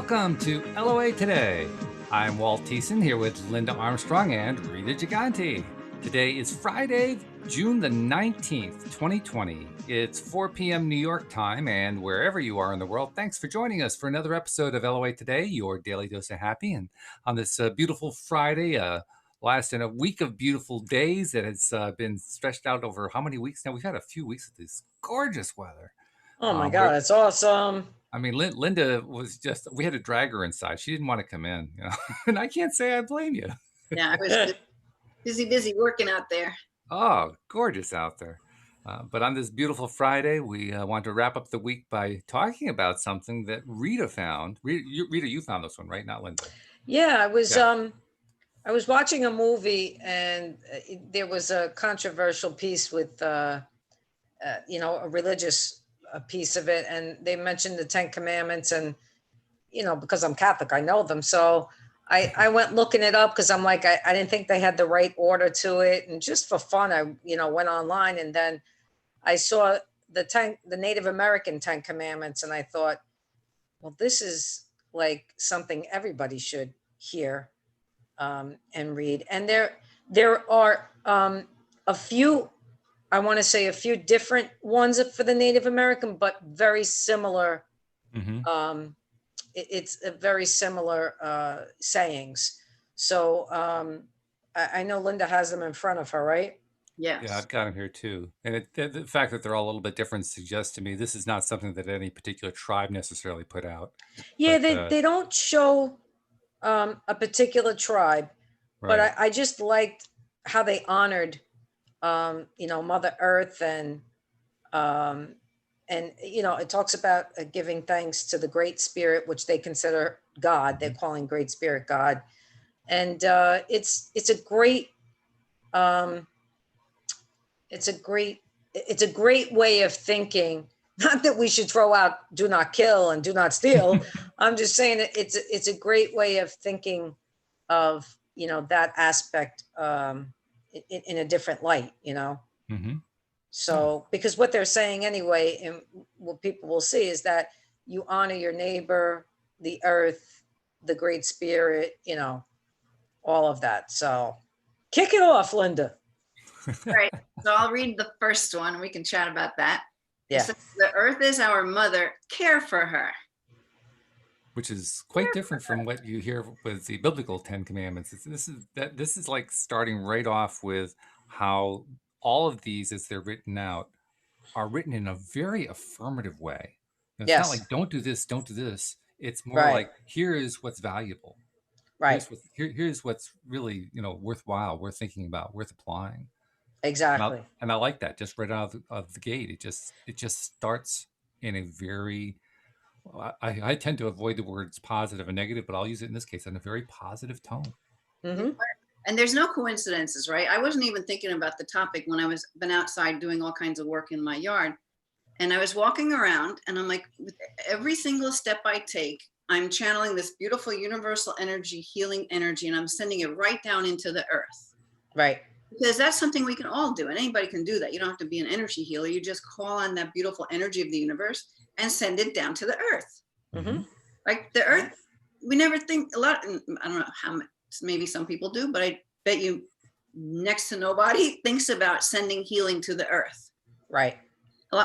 Welcome to LOA Today. I'm Walt Thiessen here with Linda Armstrong and Rita Giganti. Today is Friday, June the 19th, 2020. It's 4 p.m. New York time, and wherever you are in the world, thanks for joining us for another episode of LOA Today, your daily dose of happy. And on this beautiful Friday, last in a week of beautiful days that has been stretched out over how many weeks now? We've had a few weeks of this gorgeous weather. Oh my God, it's awesome. I mean, Linda was just, we had to drag her inside. She didn't want to come in, you know? And I can't say I blame you. Yeah, I was busy working out there. Oh, gorgeous out there. But on this beautiful Friday, we want to wrap up the week by talking about something that Rita found. Rita, you found this one, right? Not Linda. Yeah, I was watching a movie and there was a controversial piece with, a religious piece of it. And they mentioned the 10 Commandments and, because I'm Catholic, I know them. So I went looking it up because I'm like, I didn't think they had the right order to it. And just for fun, I, went online and then I saw the Native American 10 Commandments. And I thought, well, this is like something everybody should hear and read. And there are a few different ones for the Native American, but very similar. Mm-hmm. It's a very similar sayings. So I know Linda has them in front of her, right? Yes. Yeah, I've got them here too. And the fact that they're all a little bit different suggests to me this is not something that any particular tribe necessarily put out. Yeah, but, they don't show a particular tribe, right. But I just liked how they honored Mother Earth and it talks about giving thanks to the Great Spirit, which they consider God. They're calling Great Spirit God, and it's a great way of thinking. Not that we should throw out "do not kill" and "do not steal." I'm just saying that it's a great way of thinking of that aspect in a different light, Mm-hmm. So, because what they're saying anyway, and what people will see is that you honor your neighbor, the earth, the Great Spirit, all of that. So kick it off, Linda. All right. So I'll read the first one and we can chat about that. Yeah. So the earth is our mother, care for her. Which is quite different from what you hear with the biblical 10 Commandments. This is like starting right off with how all of these, as they're written out, are written in a very affirmative way. It's not like don't do this, don't do this. It's more like here is what's valuable. Right. Here's what's really worthwhile, worth thinking about, worth applying. Exactly. And I like that just right out of the gate. It just starts in a very I tend to avoid the words positive and negative, but I'll use it in this case in a very positive tone. Mm-hmm. And there's no coincidences, right? I wasn't even thinking about the topic when I been outside doing all kinds of work in my yard. And I was walking around and I'm like, with every single step I take, I'm channeling this beautiful universal energy, healing energy, and I'm sending it right down into the earth. Right. Because that's something we can all do. And anybody can do that. You don't have to be an energy healer. You just call on that beautiful energy of the universe and send it down to the earth. Mm-hmm. Like the earth, we never think a lot. I don't know how much, maybe some people do, but I bet you next to nobody thinks about sending healing to the earth. Right.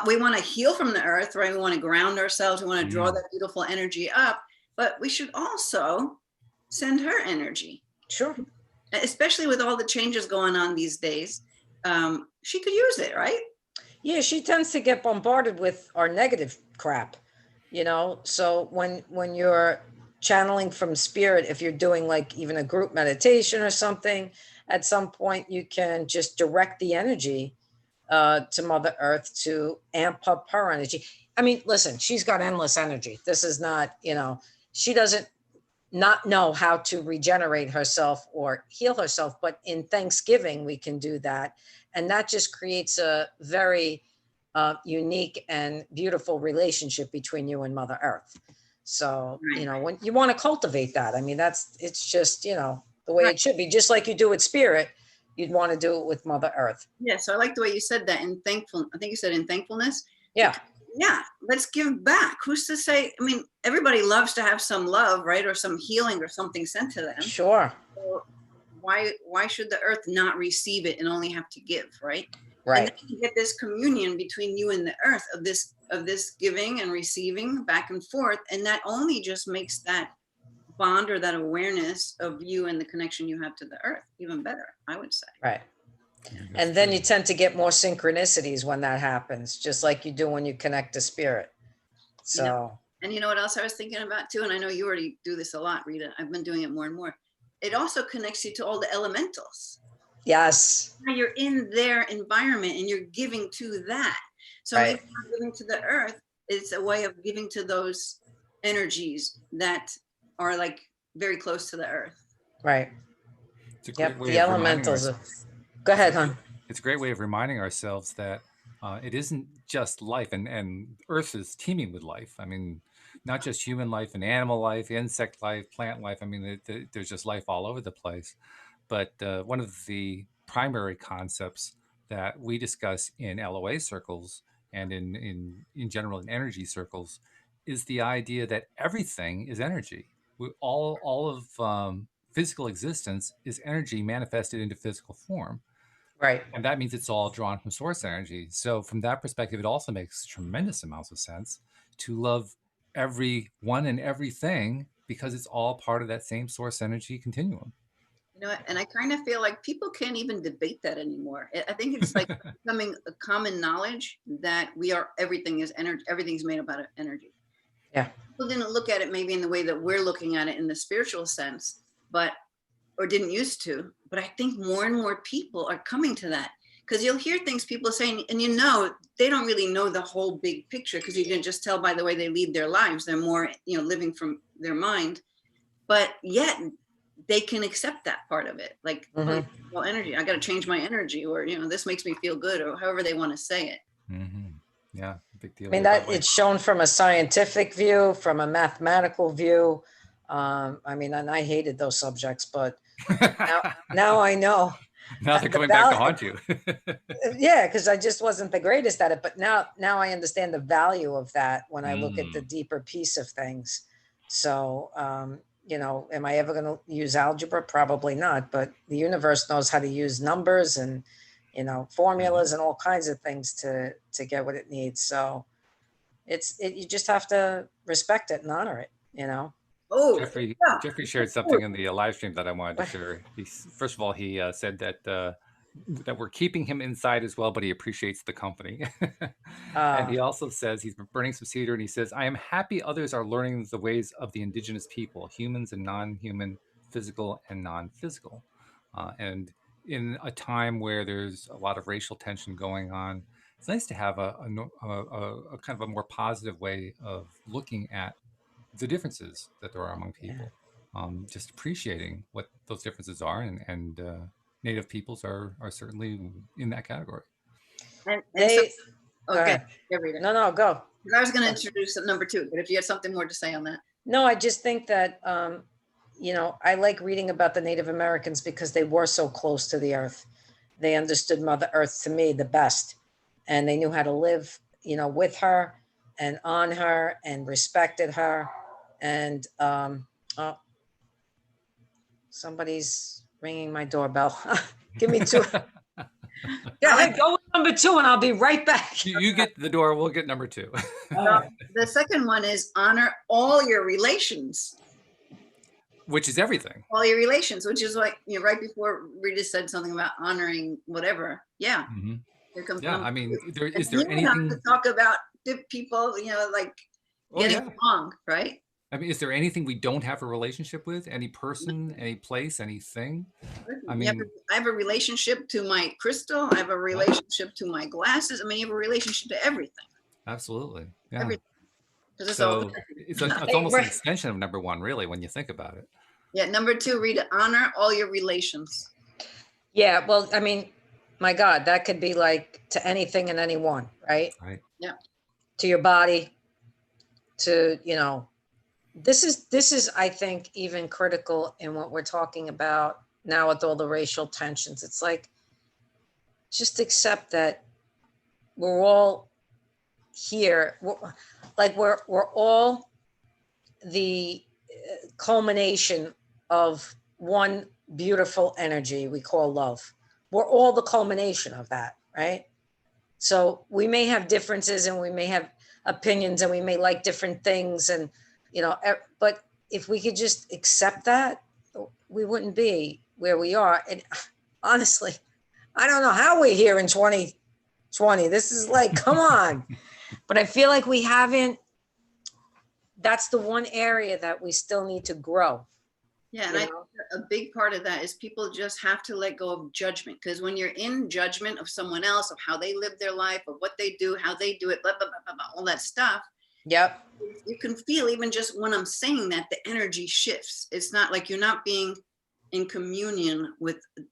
We want to heal from the earth, right? We want to ground ourselves. We want to draw that beautiful energy up, but we should also send her energy. Sure. Especially with all the changes going on these days. She could use it, right? Yeah, she tends to get bombarded with our negative crap, so when you're channeling from spirit, if you're doing like even a group meditation or something, at some point you can just direct the energy to Mother Earth to amp up her energy. I mean, listen, she's got endless energy. This is not, she doesn't not know how to regenerate herself or heal herself, but in Thanksgiving we can do that. And that just creates a very unique and beautiful relationship between you and Mother Earth. So, when you want to cultivate that, I mean, it's just, the way it should be, just like you do with spirit, you'd want to do it with Mother Earth. Yeah. So I like the way you said that I think you said in thankfulness. Yeah. yeah, let's give back. Who's to say? I mean, everybody loves to have some love, right? Or some healing or something sent to them. Sure. So why should the earth not receive it and only have to give, right? And Right. then you get this communion between you and the earth of this giving and receiving back and forth. And that only just makes that bond or that awareness of you and the connection you have to the earth even better, I would say. Right. I think that's And then true. you tend to get more synchronicities when that happens, just like you do when you connect to spirit. You know, So, and you know what else I was thinking about too? And I know you already do this a lot, Rita. I've been doing it more and more. It also connects you to all the elementals. yes. Now you're in their environment and you're giving to that. So Right. maybe not giving to the earth, it's a way of giving to those energies that are like very close to the earth. Right. It's a great Yep. way The of reminding elementals. ourselves. Go ahead, hon. It's a great way of reminding ourselves that it isn't just life, and Earth is teeming with life. I mean, not just human life and animal life, insect life, plant life. I mean, there's just life all over the place. But one of the primary concepts that we discuss in LOA circles and in general in energy circles is the idea that everything is energy. All of physical existence is energy manifested into physical form. Right. And that means it's all drawn from source energy. So from that perspective, it also makes tremendous amounts of sense to love everyone and everything because it's all part of that same source energy continuum. You know, and I kind of feel like people can't even debate that anymore. I think it's like becoming a common knowledge that everything is energy, everything's made up out of energy. Yeah. People didn't look at it maybe in the way that we're looking at it in the spiritual sense, or didn't used to. But I think more and more people are coming to that, because you'll hear things people saying, and they don't really know the whole big picture, because you can just tell by the way they lead their lives. They're more, living from their mind, but yet they can accept that part of it. Like, Mhm. well, energy, I got to change my energy, or, this makes me feel good, or however they want to say it. Mm-hmm. Yeah, big deal. I mean, that it's shown from a scientific view, from a mathematical view. I mean, and I hated those subjects, but now I know. Now they're The coming back to val- haunt you. Yeah, because I just wasn't the greatest at it. But now I understand the value of that when I look at the Mm. deeper piece of things. So, am I ever going to use algebra? Probably not. But the universe knows how to use numbers and, formulas and all kinds of things to get what it needs. So you just have to respect it and honor it. Oh, Jeffrey yeah. Jeffrey shared something in the live stream that I wanted to share. First of all, he said that we're keeping him inside as well, but he appreciates the company. And he also says he's burning some cedar, and he says, "I am happy others are learning the ways of the indigenous people, humans and non-human, physical and non-physical." And in a time where there's a lot of racial tension going on, it's nice to have a kind of a more positive way of looking at the differences that there are among Yeah. people. Just appreciating what those differences are, and Native peoples are certainly in that category. And They so, go okay, ahead. yeah, Rita. No, go. I was going to introduce number 2, but if you had something more to say on that. No, I just think that I like reading about the Native Americans because they were so close to the earth. They understood Mother Earth, to me, the best, and they knew how to live, with her and on her and respected her. And oh, somebody's ringing my doorbell. Give me 2. Go ahead, go with number 2, and I'll be right back. You get the door, we'll get number 2. The second one is honor all your relations. Which is everything. All your relations, which is like, right before Rita said something about honoring whatever. Yeah. Mm-hmm. Here comes Yeah, I mean, is you there anything to talk about people, like getting along, right? I mean, is there anything we don't have a relationship with? Any person, any place, anything? I mean, I have a relationship to my crystal. I have a relationship to my glasses. I mean, you have a relationship to everything. Absolutely. Yeah. Everything. So it's almost an extension of number 1, really, when you think about it. Yeah. Number 2, Rita, honor all your relations. Yeah. Well, I mean, my God, that could be like to anything and anyone, right? Right. Yeah. To your body, to, this is, I think, even critical in what we're talking about now with all the racial tensions. It's like, just accept that we're all here, like we're all the culmination of one beautiful energy we call love. We're all the culmination of that, right? So we may have differences and we may have opinions and we may like different things, and but if we could just accept that, we wouldn't be where we are. And honestly, I don't know how we're here in 2020. This is like, come on. But I feel like we haven't, that's the one area that we still need to grow. Yeah, and I think a big part of that is people just have to let go of judgment, because when you're in judgment of someone else, of how they live their life, of what they do, how they do it, blah, blah, blah, blah, all that stuff. Yep. You can feel, even just when I'm saying that, the energy shifts. It's not like you're not being in communion with, I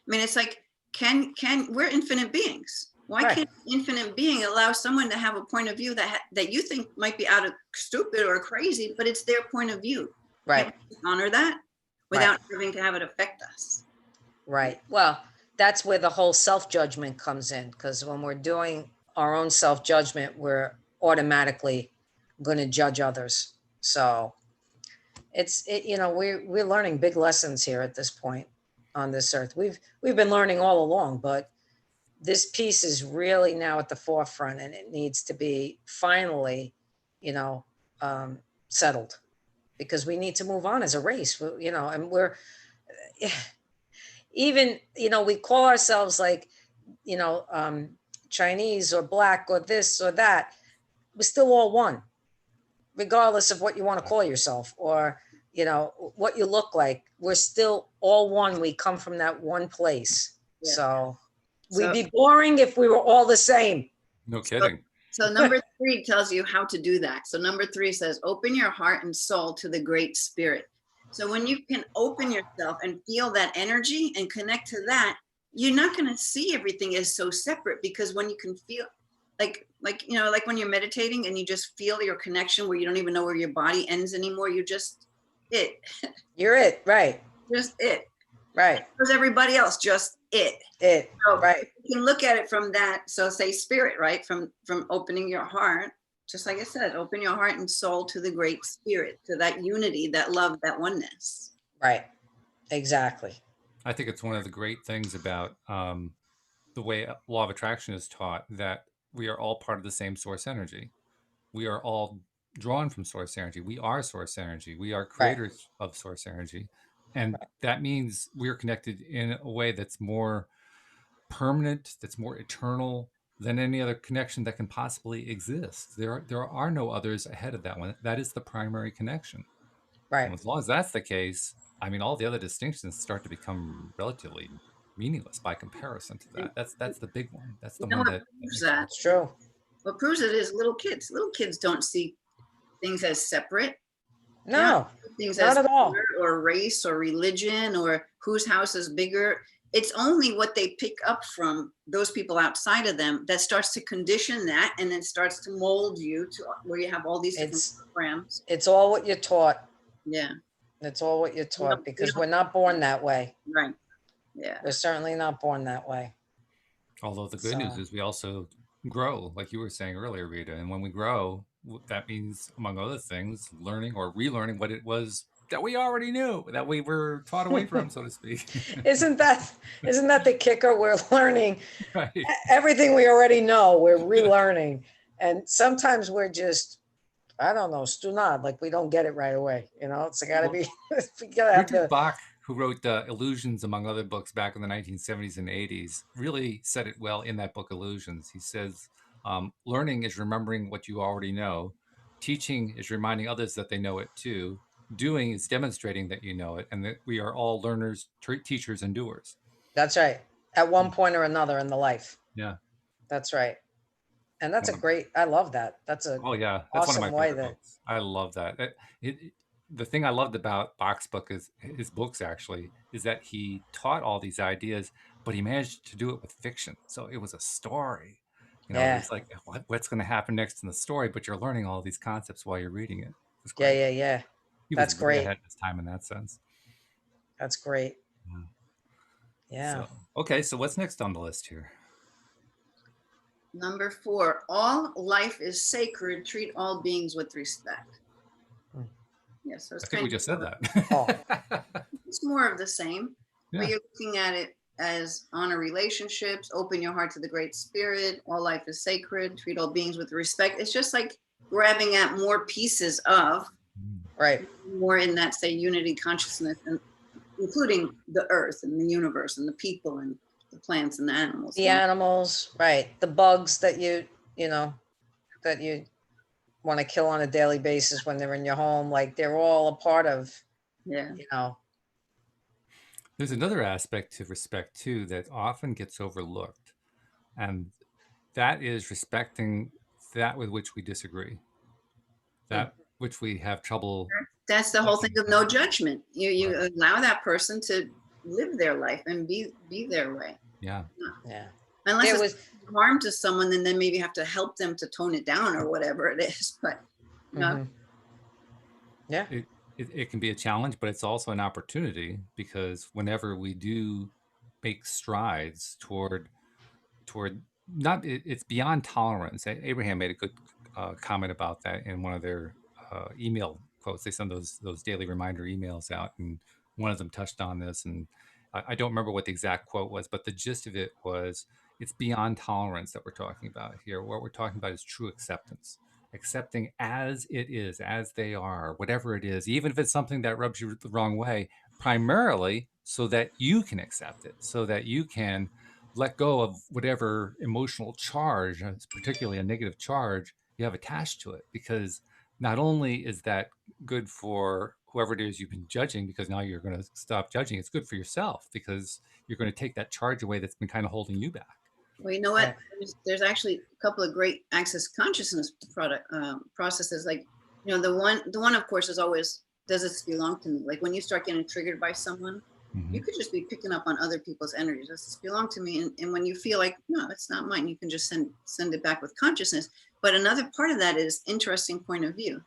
mean, it's like, we're infinite beings. Why can't an infinite being allow someone to have a point of view that you think might be out of stupid or crazy, but it's their point of view? Right. Honor that without having to have it affect us. Right. Well, that's where the whole self-judgment comes in, because when we're doing our own self-judgment, we're automatically going to judge others. So we're learning big lessons here at this point on this earth. We've been learning all along, but this piece is really now at the forefront, and it needs to be finally, settled, because we need to move on as a race, and we're even, we call ourselves like, Chinese or black or this or that. We're still all one, regardless of what you want to call yourself or, what you look like. We're still all one. We come from that one place. Yeah. So we'd be boring if we were all the same. No kidding. So number 3 tells you how to do that. So number 3 says, open your heart and soul to the Great Spirit. So when you can open yourself and feel that energy and connect to that, you're not going to see everything as so separate, because when you can feel like when you're meditating and you just feel your connection where you don't even know where your body ends anymore, you're just it. You're it, right? Just it. Right. Because everybody else, just it. It. So right. You can look at it from that. So say spirit, right? From opening your heart, just like I said, open your heart and soul to the Great Spirit, to that unity, that love, that oneness. Right. Exactly. I think it's one of the great things about the way law of attraction is taught, that we are all part of the same source energy. We are all drawn from source energy. We are source energy. We are creators of source energy. And that means we're connected in a way that's more permanent, that's more eternal than any other connection that can possibly exist. There are no others ahead of that one. That is the primary connection. Right. And as long as that's the case, I mean, all the other distinctions start to become relatively meaningless by comparison to that. That's the big one. That's the one that proves that. That's true. What proves it is little kids. Little kids don't see things as separate. No, things not as at all. Or race or religion or whose house is bigger. It's only what they pick up from those people outside of them that starts to condition that, and then starts to mold you to where you have all these different programs. It's all what you're taught. Yeah. It's all what you're taught, because we're not born that way. Right. Yeah. We're certainly not born that way. Although the good news is we also grow, like you were saying earlier, Rita. And when we grow, that means, among other things, learning or relearning what it was that we already knew, that we were taught away from, so to speak. Isn't that the kicker? We're learning everything we already know. We're relearning. And sometimes we're just, I don't know, stunad, like we don't get it right away. It's gotta be, we gotta have Richard Bach, who wrote Illusions, among other books, back in the 1970s and 80s, really said it well in that book, Illusions. He says, learning is remembering what you already know. Teaching is reminding others that they know it too. Doing is demonstrating that you know it, and that we are all learners, teachers, and doers. That's right. At one point or another in the life. Yeah. That's right. And that's I love that. That's that's awesome one of my way favorite books. I love that. The thing I loved about Bach's book, his books actually, is that he taught all these ideas, but he managed to do it with fiction. So it was a story. It's like, what's going to happen next in the story, but you're learning all these concepts while you're reading it. It's great. Yeah. He was great ahead of his time in that sense. That's great. Yeah. So, okay, so what's next on the list here? Number 4, all life is sacred. Treat all beings with respect. Hmm. Yeah, so it's I think we just said that. It's more of the same, Yeah. but you're looking at it as honor relationships, open your heart to the great spirit, all life is sacred, treat all beings with respect. It's just like grabbing at more pieces of, Right. more in that, say, unity consciousness, and including the earth and the universe and the people and the plants and the animals. The animals, right. The bugs that you know, that you want to kill on a daily basis when they're in your home, like they're all a part of, Yeah. you know. There's another aspect to respect too that often gets overlooked, and that is respecting that with which we disagree, that which we have trouble. That's the whole thing of no judgment. You Right. allow that person to live their life and be their way. Yeah. Yeah. Unless There it's was, harm to someone, then maybe you have to help them to tone it down or whatever it is. But no, mhm. Yeah. It can be a challenge, but it's also an opportunity, because whenever we do make strides toward not it's beyond tolerance. Abraham made a good comment about that in one of their email quotes. They send those daily reminder emails out, and one of them touched on this. And I don't remember what the exact quote was, but the gist of it was, it's beyond tolerance that we're talking about here. What we're talking about is true acceptance, accepting as it is, as they are, whatever it is, even if it's something that rubs you the wrong way, primarily so that you can accept it, so that you can let go of whatever emotional charge, particularly a negative charge, you have attached to it. Because not only is that good for whoever it is you've been judging, because now you're going to stop judging, it's good for yourself, because you're going to take that charge away that's been kind of holding you back. well, you know what? Right. There's actually a couple of great access consciousness processes. Like, the one, of course, is always, does this belong to me? Like when you start getting triggered by someone, you could just be picking up on other people's energies. Does this belong to me? And when you feel like, no, it's not mine, you can just send it back with consciousness. But another part of that is interesting point of view.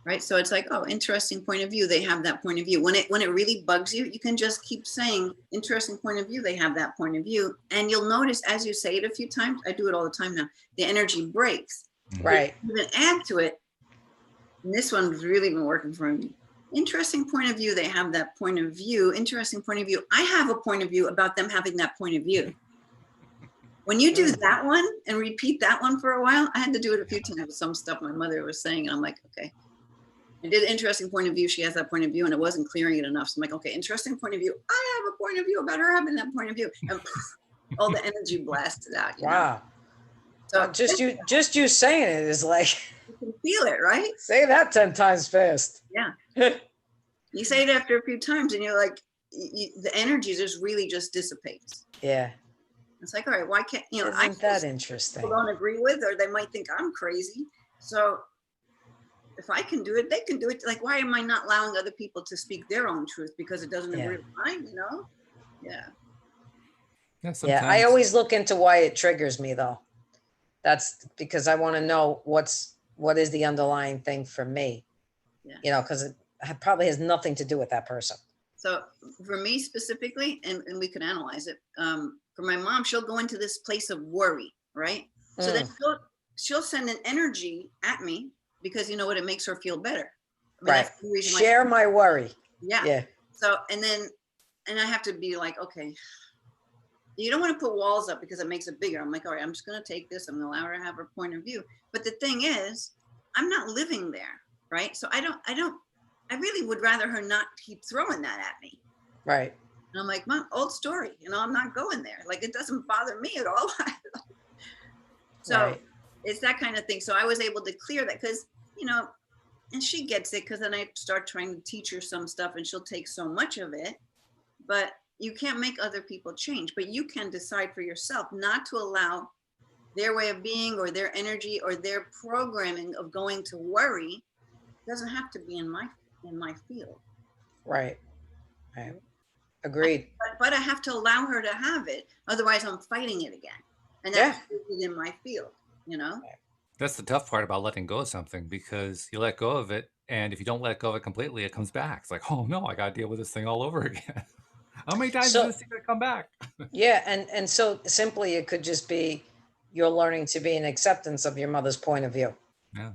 Right. So it's like, oh, interesting point of view. They have that point of view. When it really bugs you, you can just keep saying interesting point of view. They have that point of view. And you'll notice as you say it a few times, I do it all the time now, the energy breaks. Right. You can add to it. And this one's really been working for me. Interesting point of view. They have that point of view. Interesting point of view. I have a point of view about them having that point of view. When you do that one and repeat that one for a while, I had to do it a few times with some stuff my mother was saying. And I'm like, okay. I did interesting point of view. She has that point of view, and it wasn't clearing it enough. So I'm like, okay, interesting point of view. I have a point of view about her having that point of view. And all the energy blasted out. Wow. So just you saying it is like, you can feel it, right? Say that 10 times fast. Yeah. You say it after a few times, and you're like, the energy just really just dissipates. Yeah. It's like, all right, why can't Isn't that interesting? People don't agree with, or they might think I'm crazy. So if I can do it, they can do it. Like, why am I not allowing other people to speak their own truth because it doesn't agree with mine, Yeah. Yeah, I always look into why it triggers me, though. That's because I want to know what is the underlying thing for me. Yeah. Because it probably has nothing to do with that person. So for me specifically, and we could analyze it, for my mom, she'll go into this place of worry, right? So then she'll send an energy at me, because you know what, it makes her feel better. I mean, right. Share my worry. Yeah. Yeah. So, and I have to be like, okay, you don't want to put walls up because it makes it bigger. I'm like, all right, I'm just going to take this. I'm going to allow her to have her point of view. But the thing is, I'm not living there. Right. So I really would rather her not keep throwing that at me. Right. And I'm like, Mom, old story, I'm not going there. Like, it doesn't bother me at all. So it's that kind of thing. So I was able to clear that because, and she gets it, because then I start trying to teach her some stuff and she'll take so much of it. But you can't make other people change, but you can decide for yourself not to allow their way of being or their energy or their programming of going to worry. It doesn't have to be in my field. Right. Right. Agreed. But I have to allow her to have it. Otherwise I'm fighting it again. And that's in my field, That's the tough part about letting go of something, because you let go of it, and if you don't let go of it completely, it comes back. It's like, oh no, I got to deal with this thing all over again. How many times is this thing going to come back? Yeah. And so simply it could just be you're learning to be in acceptance of your mother's point of view. Yeah.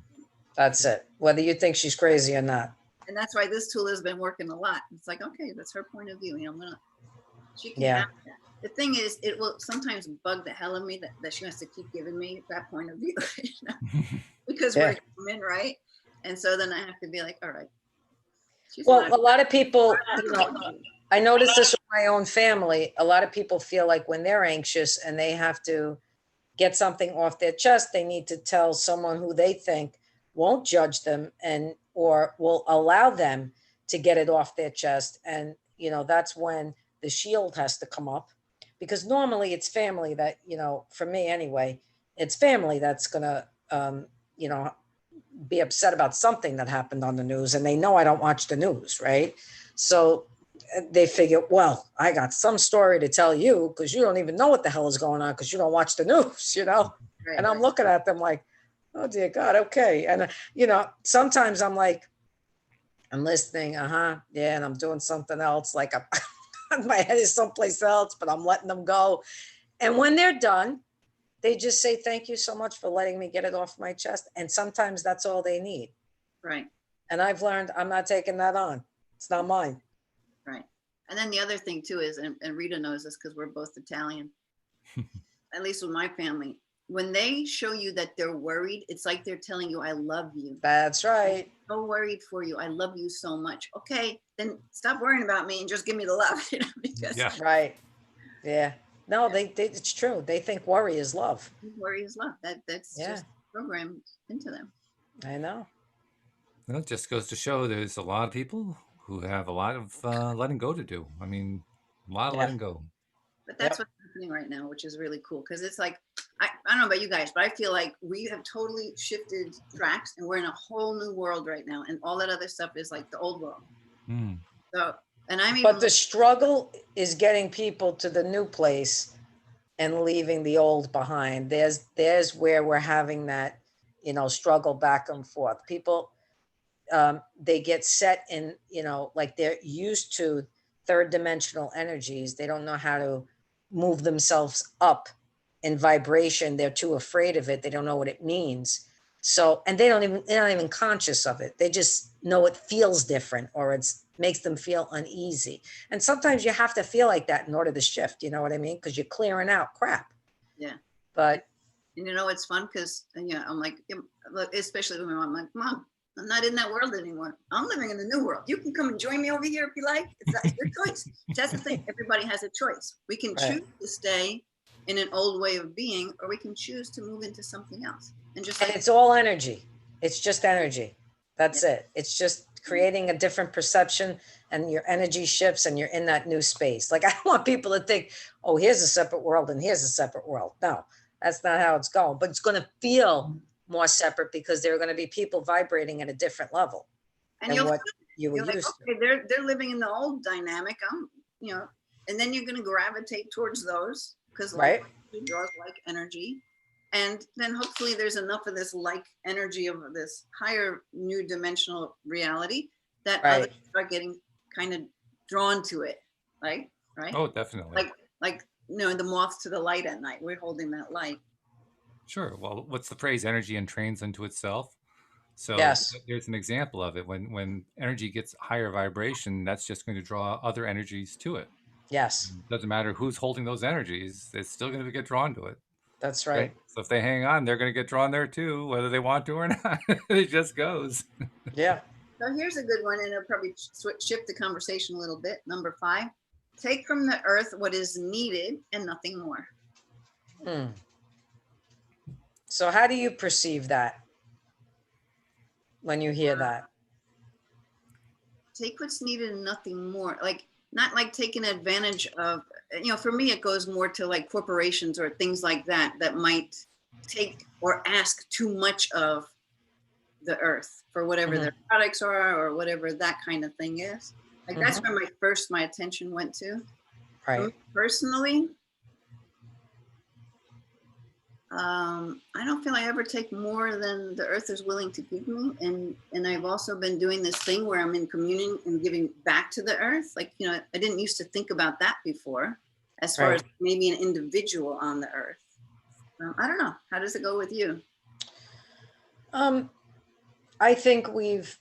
That's it. Whether you think she's crazy or not. And that's why this tool has been working a lot. It's like, okay, that's her point of view. You know, she can Yeah. have that. The thing is, it will sometimes bug the hell of me that she has to keep giving me that point of view, you know? Because Yeah. we're human, right? And so then I have to be like, all right. Well, a lot of people, you know, I noticed this with my own family. A lot of people feel like when they're anxious and they have to get something off their chest, they need to tell someone who they think won't judge them and or will allow them to get it off their chest. And, you know, that's when the shield has to come up, because normally it's family that, you know, for me anyway, it's family that's gonna you know, be upset about something that happened on the news, and they know I don't watch the news, right? So they figure, well, I got some story to tell you because you don't even know what the hell is going on because you don't watch the news, you know? Right, And I'm looking at them like, oh dear God, okay. And, you know, sometimes I'm like, I'm listening, yeah, and I'm doing something else, like my head is someplace else, but I'm letting them go. And when they're done, they just say, thank you so much for letting me get it off my chest. And sometimes that's all they need. right. And I've learned I'm not taking that on. It's not mine. Right. And then the other thing too is, and Rita knows this because we're both Italian, at least with my family, when they show you that they're worried, it's like they're telling you, I love you. That's right. I'm so worried for you. I love you so much. Okay, then stop worrying about me and just give me the love. You know, because Yeah. Right. Yeah. No, they it's true. They think worry is love. worry is love. That's Yeah. just programmed into them. I know. Well, it just goes to show there's a lot of people who have a lot of letting go to do. I mean, a lot of Yeah. letting go. But that's Yep. what's happening right now, which is really cool because it's like, I don't know about you guys, but I feel like we have totally shifted tracks and we're in a whole new world right now. And all that other stuff is like the old world. Mm. So, and I'm even But the struggle is getting people to the new place and leaving the old behind. There's where we're having that, you know, struggle back and forth. People, they get set in, you know, like they're used to third dimensional energies. They don't know how to move themselves up in vibration. They're too afraid of it. They don't know what it means. So, and they're not even conscious of it. They just know it feels different or it's makes them feel uneasy. And sometimes you have to feel like that in order to shift, you know what I mean? Because you're clearing out crap. Yeah. But And you know, it's fun because, you know, I'm like, especially when I'm like, Mom, I'm not in that world anymore. I'm living in the new world. You can come and join me over here if you like. It's your choice. That's the thing. Everybody has a choice. We can Right. choose to stay in an old way of being, or we can choose to move into something else. And just and like, it's all energy. It's just energy. That's it. It's just creating a different perception and your energy shifts and you're in that new space. Like I don't want people to think, oh, here's a separate world and here's a separate world. No, that's not how it's going. But it's going to feel more separate because there are going to be people vibrating at a different level and than you'll what you were you're like, used to. okay, they're living in the old dynamic. I'm, you know, and then you're going to gravitate towards those because Right. like draws like energy. And then hopefully there's enough of this like energy of this higher new dimensional reality that Right. others start getting kind of drawn to it. Right. Oh, definitely. Like, you know, the moth to the light at night. We're holding that light. Sure. Well, what's the phrase? Energy entrains into itself. So Yes. there's an example of it. When energy gets higher vibration, that's just going to draw other energies to it. Yes. Doesn't matter who's holding those energies; it's still going to get drawn to it. That's Okay? right. So if they hang on, they're going to get drawn there too, whether they want to or not. It just goes. Yeah. So here's a good one, and it'll probably shift the conversation a little bit. Number 5, take from the earth what is needed and nothing more. Hmm. So how do you perceive that when you hear that? Take what's needed and nothing more. Like, not like taking advantage of, you know, for me, it goes more to like corporations or things like that, that might take or ask too much of the earth for whatever their products are or whatever that kind of thing is. Like that's where my attention went to. For me Right. personally, I don't feel I ever take more than the earth is willing to give me. And I've also been doing this thing where I'm in communion and giving back to the earth. Like, you know, I didn't used to think about that before, as far Right. as maybe an individual on the earth. I don't know. How does it go with you? Um, I think we've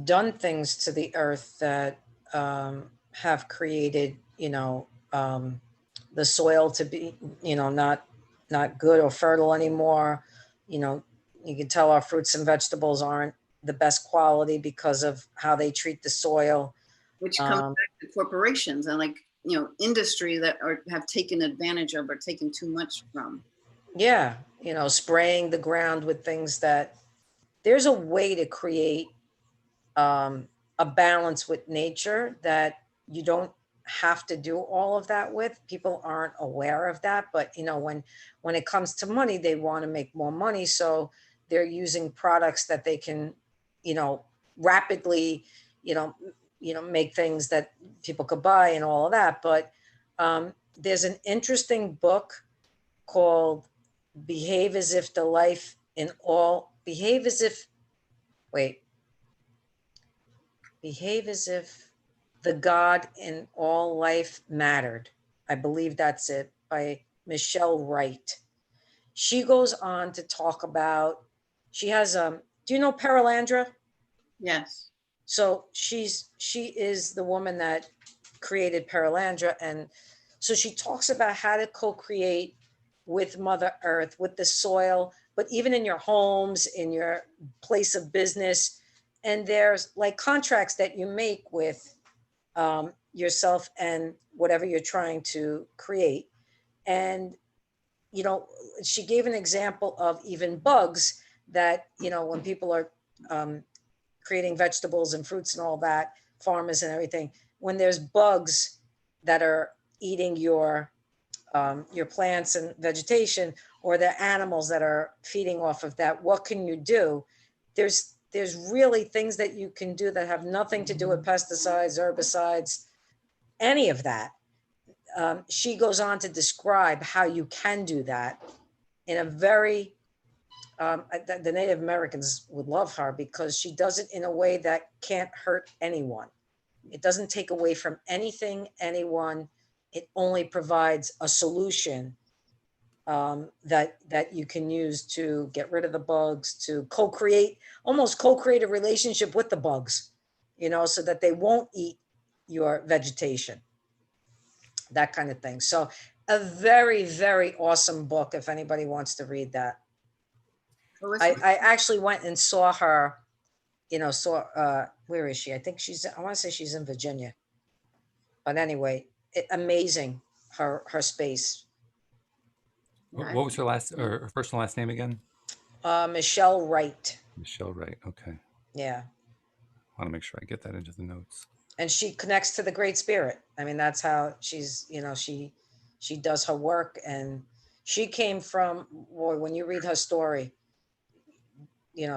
done things to the earth that have created, the soil to be, not good or fertile anymore. You know, you can tell our fruits and vegetables aren't the best quality because of how they treat the soil. Which comes Um, back to corporations and like, industry that have taken advantage of or taken too much from. yeah, spraying the ground with things that there's a way to create a balance with nature that you don't have to do all of that with. People aren't aware of that, but when it comes to money, they want to make more money, so they're using products that they can, rapidly, you know, make things that people could buy and all of that. But there's an interesting book called "Behave as if the life in all behave as if wait behave as if the God in all life mattered." I believe that's it, by Michelle Wright. She goes on to talk about, she has, do you know Paralandra? Yes. So she is the woman that created Paralandra. And so she talks about how to co-create with Mother Earth, with the soil, but even in your homes, in your place of business. And there's like contracts that you make with yourself and whatever you're trying to create. And, you know, she gave an example of even bugs that, when people are creating vegetables and fruits and all that, farmers and everything, when there's bugs that are eating your plants and vegetation, or the animals that are feeding off of that, what can you do? There's really things that you can do that have nothing to do with pesticides, herbicides, any of that. She goes on to describe how you can do that in a very the Native Americans would love her because she does it in a way that can't hurt anyone. It doesn't take away from anything, anyone. It only provides a solution that you can use to get rid of the bugs, to almost co-create a relationship with the bugs, so that they won't eat your vegetation, that kind of thing. So a very, very awesome book if anybody wants to read that. I actually went and saw her, where is she? I think I want to say she's in Virginia. But anyway, amazing, her space. What was her her first and last name again? Michelle Wright. Michelle Wright. Okay. Yeah. I want to make sure I get that into the notes. And she connects to the Great Spirit. I mean, that's how she's, she does her work. And she came from, boy, when you read her story,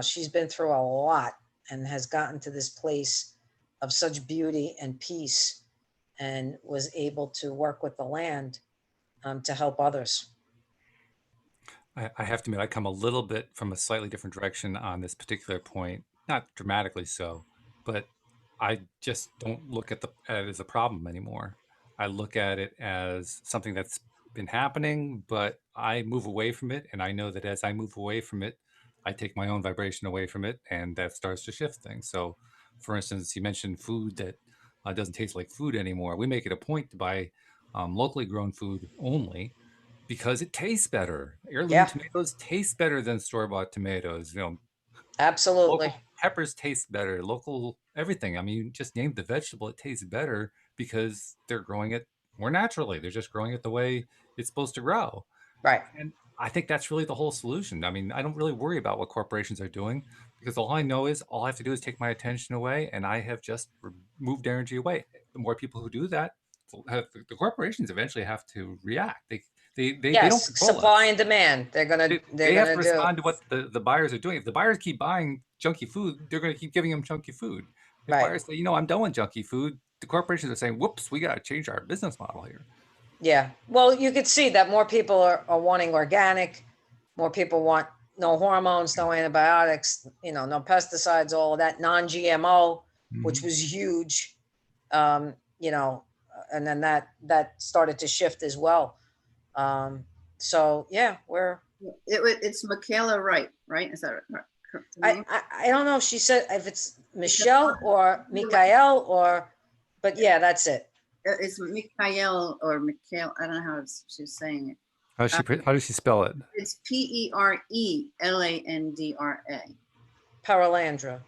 she's been through a lot and has gotten to this place of such beauty and peace, and was able to work with the land to help others. I have to admit, I come a little bit from a slightly different direction on this particular point, not dramatically so, but I just don't look at it as a problem anymore. I look at it as something that's been happening, but I move away from it. And I know that as I move away from it, I take my own vibration away from it, and that starts to shift things. So, for instance, you mentioned food that doesn't taste like food anymore. We make it a point to buy locally grown food only because it tastes better. Heirloom Yeah, tomatoes taste better than store-bought tomatoes. absolutely. Local peppers taste better. Local everything. I mean, just name the vegetable, it tastes better because they're growing it more naturally. They're just growing it the way it's supposed to grow. Right. And I think that's really the whole solution. I mean, I don't really worry about what corporations are doing because all I know is all I have to do is take my attention away, and I have just moved energy away. The more people who do that, the corporations eventually have to react. They don't Yes, control supply us. and demand. They're They have to gonna do. respond to what the buyers are doing. If the buyers keep buying junky food, they're going to keep giving them junky food. If Right. buyers say, I'm done with junky food, the corporations are saying, whoops, we got to change our business model here. Yeah. Well, you could see that more people are wanting organic. More people want no hormones, no antibiotics, no pesticides, all of that, non-GMO, which Mhm. was huge. Um, you know, and then that started to shift as well. So yeah, It's Michaela Wright, right? Is that right? The name? I don't know if she said if it's Michelle or Mikael or, but yeah, that's it. It's Mikhail or Mikhail. I don't know how she's saying it. How does she spell it? It's Perelandra. Paralandra.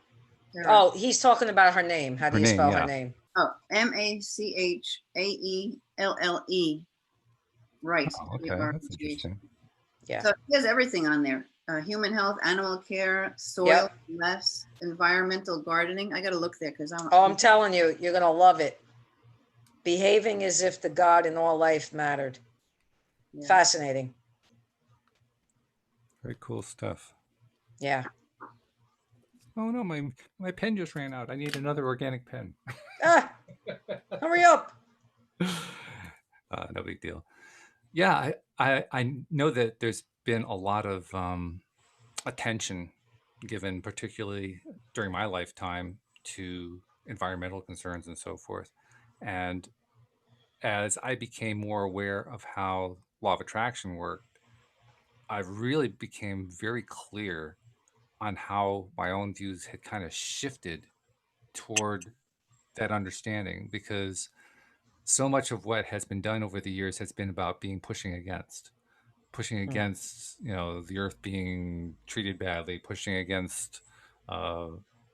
Oh, he's talking about her name. How do Her you name, spell yeah. her name? Oh, Machaelle. Right. Oh, okay, that's interesting. Yeah. So he has everything on there. Human health, animal care, soil, Yep. less, environmental gardening. I got to look there because I'm telling you, you're going to love it. Behaving as if the God in all life mattered. Yeah. Fascinating. Very cool stuff. Yeah. Oh no, my pen just ran out. I need another organic pen. Hurry up. No big deal. Yeah, I know that there's been a lot of attention given, particularly during my lifetime, to environmental concerns and so forth. And as I became more aware of how law of attraction worked, I really became very clear on how my own views had kind of shifted toward that understanding, because so much of what has been done over the years has been about pushing against the earth being treated badly, pushing against uh,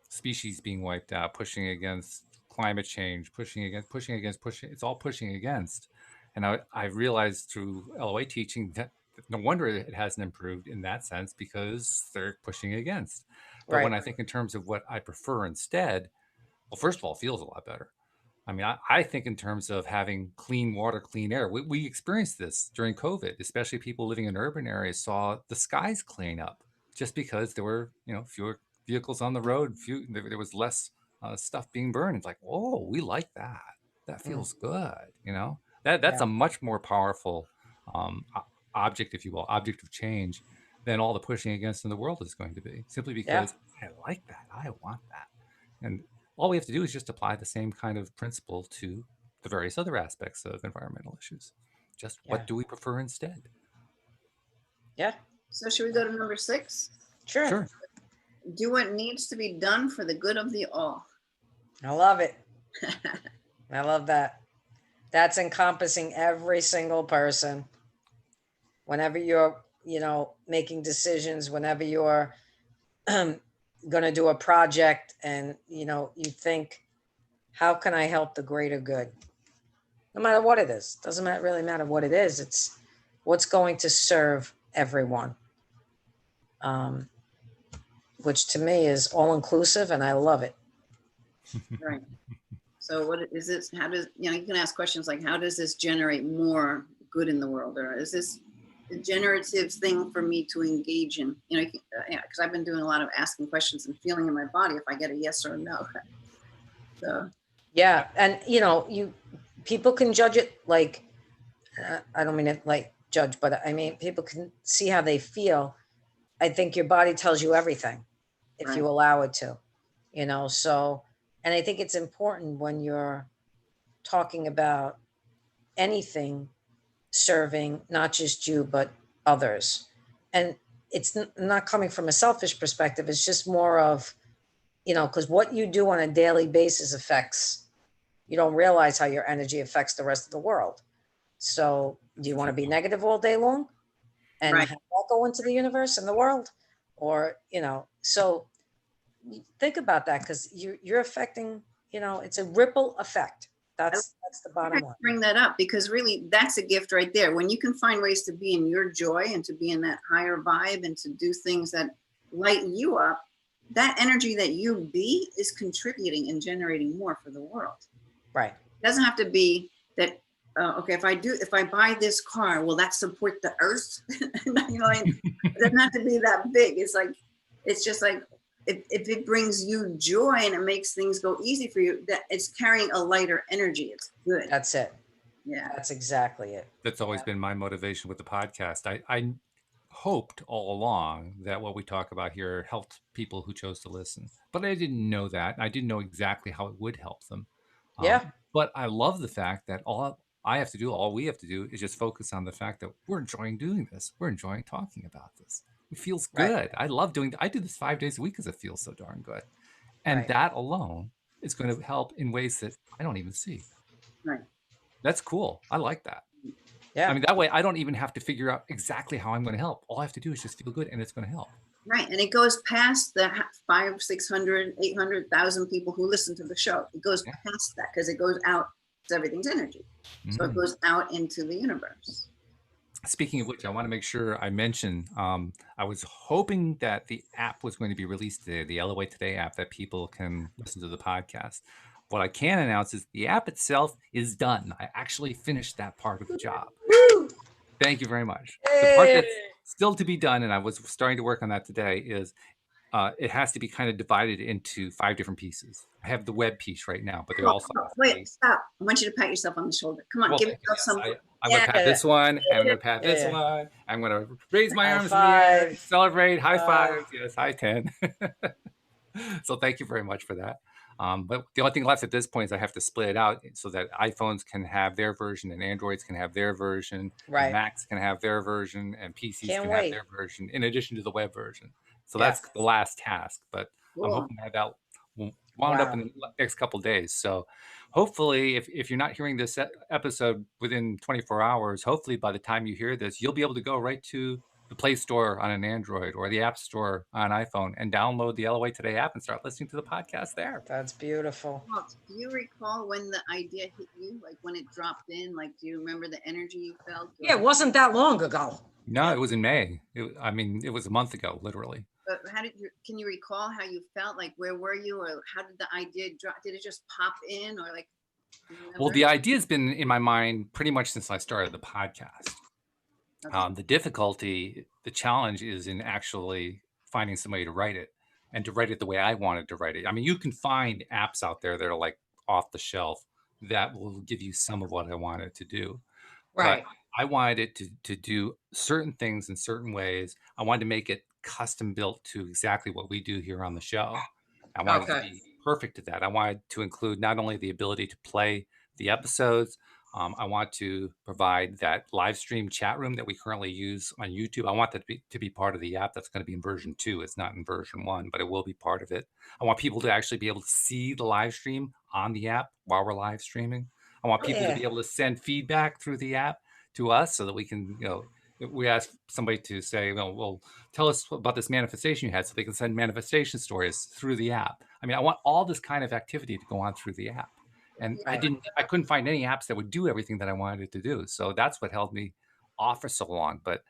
species being wiped out, pushing against climate change, pushing. It's all pushing against. And I realized through LOA teaching that no wonder it hasn't improved in that sense, because they're pushing against. But when Right. I think in terms of what I prefer instead, well, first of all, it feels a lot better. I mean, I think in terms of having clean water, clean air. We experienced this during COVID, especially people living in urban areas saw the skies clean up just because there were, fewer vehicles on the road, there was less stuff being burned. It's like, oh, we like that. That feels good. That's Yeah. a much more powerful object, if you will, object of change than all the pushing against in the world is going to be, simply Yeah. because I like that. I want that. And all we have to do is just apply the same kind of principle to the various other aspects of environmental issues. Just Yeah. what do we prefer instead? Yeah. So should we go to number 6? Sure. Do what needs to be done for the good of the all. I love it. I love that. That's encompassing every single person. Whenever you're, making decisions, whenever you're going to do a project and, you think, how can I help the greater good? No matter what it is. Doesn't really matter what it is. It's what's going to serve everyone. Which to me is all inclusive, and I love it. Right. So what is this? How does, you can ask questions like, how does this generate more good in the world? Or is this a generative thing for me to engage in? Because I've been doing a lot of asking questions and feeling in my body if I get a yes or a no. So yeah, and people can judge it like, I don't mean it like judge, but I mean people can see how they feel. I think your body tells you everything if right. you allow it to, so, and I think it's important when you're talking about anything serving not just you but others, and it's not coming from a selfish perspective. It's just more of, because what you do on a daily basis affects, you don't realize how your energy affects the rest of the world. So do you want to be negative all day long and Right. have that go into the universe and the world? Or, so think about that, because you're affecting, it's a ripple effect. That's the bottom line. Bring that up because really that's a gift right there. When you can find ways to be in your joy and to be in that higher vibe and to do things that lighten you up, that energy that you be is contributing and generating more for the world. Right. It doesn't have to be that, okay, if I buy this car, will that support the earth? It doesn't have to be that big. It's just like, if it brings you joy and it makes things go easy for you, that it's carrying a lighter energy. It's good. That's it. Yeah. That's exactly it. That's always been my motivation with the podcast. I hoped all along that what we talk about here helped people who chose to listen, but I didn't know that. I didn't know exactly how it would help them. Yeah. But I love the fact that I have to do, all we have to do is just focus on the fact that we're enjoying doing this. We're enjoying talking about this. It feels Right. good. I love doing, I do this 5 days a week because it feels so darn good. And Right. that alone is going to help in ways that I don't even see. Right. That's cool. I like that. Yeah. I mean, that way I don't even have to figure out exactly how I'm going to help. All I have to do is just feel good and it's going to help. Right. And it goes past the 500, 600, 800,000 people who listen to the show. It goes past that because it goes out. Everything's energy. So it goes out into the universe. Speaking of which, I want to make sure I mention, I was hoping that the app was going to be released today, the LOA Today app, that people can listen to the podcast. What I can announce is the app itself is done. I actually finished that part of the job. Woo! Thank you very much. The part that's still to be done, and I was starting to work on that today, is it has to be kind of divided into 5 different pieces. I have the web piece right now, but they're also wait, stop. I want you to pat yourself on the shoulder. Come on, well, give yourself some. I'm going to pat this one, and I'm going to pat this one. I'm going to raise my arms in the air, celebrate, high five. Yes, high 10. So thank you very much for that. But the only thing left at this point is I have to split it out so that iPhones can have their version and Androids can have their version, and Macs can have their version, and PCs can have their version, in addition to the web version. So that's the last task, but I'm hoping that will wound up in the next couple of days. So hopefully, if you're not hearing this episode within 24 hours, hopefully by the time you hear this, you'll be able to go right to the Play Store on an Android or the App Store on an iPhone and download the LOA Today app and start listening to the podcast there. That's beautiful. Do you recall when the idea hit you? Like when it dropped in? Like, do you remember the energy you felt? Yeah, it wasn't that long ago. No, it was in May. It was a month ago, literally. But can you recall how you felt? Like, where were you, or how did the idea drop? Did it just pop in, or like? Well, the idea's been in my mind pretty much since I started the podcast. Okay. The difficulty, the challenge is in actually finding somebody to write it and to write it the way I wanted to write it. I mean, you can find apps out there that are like off the shelf that will give you some of what I wanted to do. Right. But I wanted it to do certain things in certain ways. I wanted to make it custom built to exactly what we do here on the show. I wanted it to be perfect at that. I wanted to include not only the ability to play the episodes, I want to provide that live stream chat room that we currently use on YouTube. I want that to be part of the app. That's going to be in version 2. It's not in version 1, but it will be part of it. I want people to actually be able to see the live stream on the app while we're live streaming. I want people to be able to send feedback through the app to us so that we can, we ask somebody to say, well, tell us about this manifestation you had, so they can send manifestation stories through the app. I mean, I want all this kind of activity to go on through the app. And I couldn't find any apps that would do everything that I wanted it to do. So that's what held me off for so long. But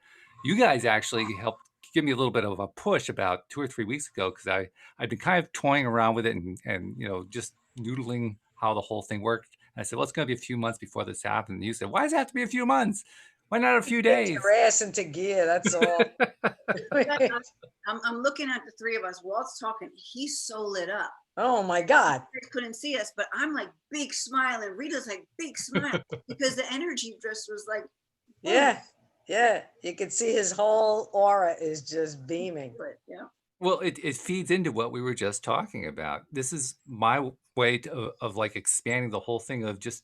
you guys actually helped give me a little bit of a push about 2 or 3 weeks ago, because I'd been kind of toying around with it and just noodling how the whole thing worked. And I said, well, it's going to be a few months before this happened. And you said, why does it have to be a few months? Why not a few days? Get your ass into gear, that's all. I'm looking at the three of us. Walt's talking. He's so lit up. Oh my God. You couldn't see us, but I'm like big smile, and Rita's like big smile because the energy just was like. Yeah. You can see his whole aura is just beaming. Yeah. Well, it feeds into what we were just talking about. This is my way of like expanding the whole thing of just